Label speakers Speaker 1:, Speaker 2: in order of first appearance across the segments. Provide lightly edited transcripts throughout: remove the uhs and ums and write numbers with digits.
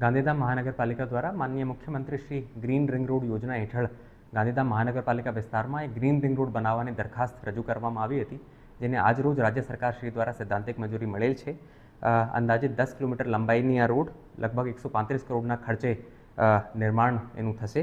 Speaker 1: ગાંધીધામ મહાનગરપાલિકા દ્વારા માનનીય મુખ્યમંત્રી શ્રી ગ્રીન રિંગ રોડ યોજના હેઠળ ગાંધીધામ મહાનગરપાલિકા વિસ્તારમાં એક ગ્રીન રિંગ રોડ બનાવવાની દરખાસ્ત રજૂ કરવામાં આવી હતી, જેને આજરોજ રાજ્ય સરકાર શ્રી દ્વારા સૈદ્ધાંતિક મંજૂરી મળેલ છે. અંદાજિત 10 કિલોમીટર લંબાઈની આ રોડ લગભગ 135 કરોડના ખર્ચે નિર્માણ એનું થશે.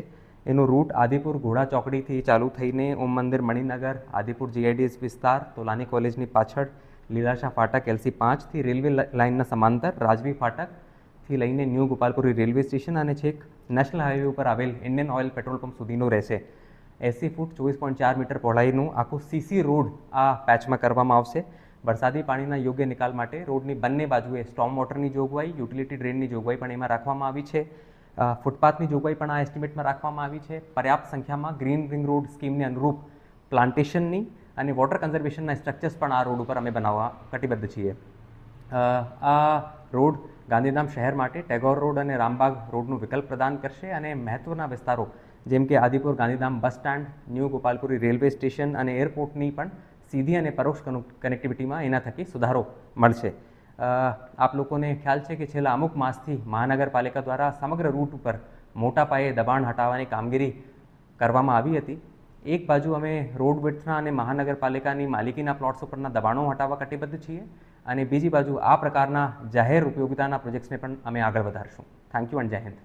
Speaker 1: એનો રૂટ આદિપુર ઘોડા ચોકડીથી ચાલુ થઈને ઓમ મંદિર મણિનગર, આદિપુર GIDS વિસ્તાર, તોલાની કોલેજની પાછળ, લીલાશા ફાટક LC5થી રેલવે લાઇનના સમાંતર રાજવી ફાટકથી લઈને ન્યૂ ગોપાલપુરી રેલવે સ્ટેશન અને છેક નેશનલ હાઈવે ઉપર આવેલ ઇન્ડિયન ઓઇલ પેટ્રોલ પંપ સુધીનો રહેશે. 80 ફૂટ 24.4 મીટર પહોળાઈનું આખું CC રોડ આ પેચમાં કરવામાં આવશે. વરસાદી પાણીના યોગ્ય નિકાલ માટે રોડની બંને બાજુએ સ્ટોર્મ વોટરની જોગવાઈ, યુટિલિટી ડ્રેનની જોગવાઈ પણ એમાં રાખવામાં આવી છે. ફૂટપાથની જોગવાઈ પણ આ એસ્ટિમેટમાં રાખવામાં આવી છે. પર્યાપ્ત સંખ્યામાં ગ્રીન રિંગ રોડ સ્કીમને અનુરૂપ પ્લાન્ટેશનની અને વોટર કન્ઝર્વેશનના સ્ટ્રક્ચર્સ પણ આ રોડ ઉપર અમે બનાવવા કટિબદ્ધ છીએ. આ રોડ ગાંધીધામ શહેર માટે ટેગોર રોડ અને રામબાગ રોડનું વિકલ્પ પ્રદાન કરશે અને મહત્ત્વના વિસ્તારો જેમ કે Adipur Gandhidham bus stand, new Gopalpuri railway station અને એરપોર્ટની પણ સીધી અને પરોક્ષ કનેક્ટિવિટીમાં એના થકી સુધારો મળશે. આપ લોકોને ખ્યાલ છે કે છેલ્લા અમુક માસથી મહાનગરપાલિકા દ્વારા સમગ્ર રૂટ ઉપર મોટા પાયે દબાણ હટાવવાની કામગીરી કરવામાં આવી હતી. એક બાજુ અમે રોડ વિડ્થના અને મહાનગરપાલિકાની માલિકીના પ્લોટ્સ ઉપરના દબાણો હટાવવા કટિબદ્ધ છીએ અને બીજી બાજુ આ પ્રકારના જાહેર ઉપયોગિતાના પ્રોજેક્ટ્સને પણ અમે આગળ વધારશું. થેન્ક યુ એન્ડ જય હિન્દ.